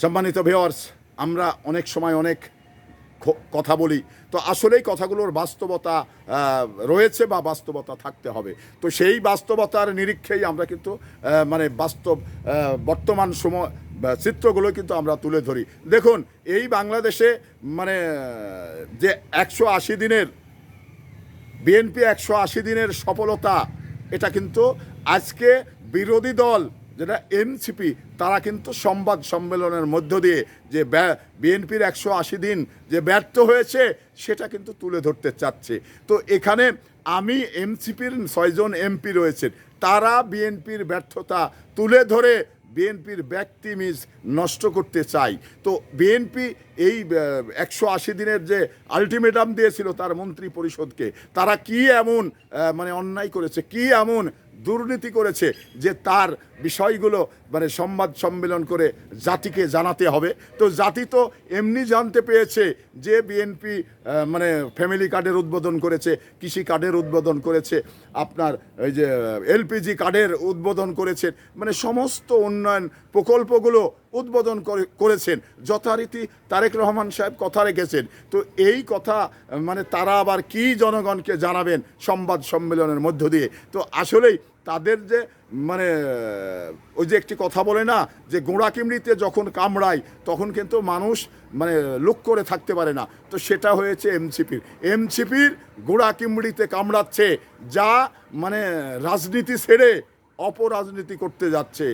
সম্মানিত ভিউয়ার্স, আমরা অনেক সময় অনেক কথা বলি, তো আসলেই কথাগুলোর বাস্তবতা রয়েছে বা বাস্তবতা থাকতে হবে। তো সেই বাস্তবতার নিরীক্ষেই আমরা কিন্তু মানে বাস্তব বর্তমান সময় চিত্রগুলো কিন্তু আমরা তুলে ধরি। দেখুন, এই বাংলাদেশে মানে যে 180 দিনের বিএনপি 180 দিনের সফলতা, এটা কিন্তু আজকে বিরোধী দল যেটা এনসিপি, তারা কিন্তু সংবাদ সম্মেলনের মধ্য দিয়ে যে বিএনপির 180 দিন যে ব্যর্থ হয়েছে সেটা কিন্তু তুলে ধরতে চাচ্ছে। তো এখানে আমি এনসিপির 6 জন এমপি রয়েছেন, তারা বিএনপির ব্যর্থতা তুলে ধরে বিএনপির ব্যক্তি ইমেজ নষ্ট করতে চাই। তো বিএনপি এই 180 দিনের যে আলটিমেটাম দিয়েছিল তার মন্ত্রী পরিষদকে, তারা কি এমন মানে অন্যায় করেছে, কি এমন দুর্নীতি করেছে যে তার বিষয়গুলো মানে সংবাদ সম্মেলন করে জাতিকে জানাতে হবে। তো জাতি তো এমনি জানতে পেয়েছে যে বিএনপি মানে ফ্যামিলি কার্ডের উদ্বোধন করেছে, কৃষি কার্ডের উদ্বোধন করেছে, আপনার এই যে এলপিজি কার্ডের উদ্বোধন করেছেন, মানে সমস্ত উন্নয়ন প্রকল্পগুলো উদ্বোধন করেছেন। যথারীতি তারেক রহমান সাহেব কথা রেখেছেন। তো এই কথা মানে তারা আবার কি জনগণকে জানাবেন সংবাদ সম্মেলনের মধ্য দিয়ে? তো আসলেই তাদের যে মানে ওই যে একটি কথা বলে না যে গোড়া কিমড়িতে যখন কামড়ায় তখন কিন্তু মানুষ মানে লুক করে থাকতে পারে না। তো সেটা হয়েছে এমসিপির গোড়া কিমড়িতে কামড়াচ্ছে, যা মানে রাজনীতি ছেড়ে অপরাজনীতি করতে যাচ্ছে।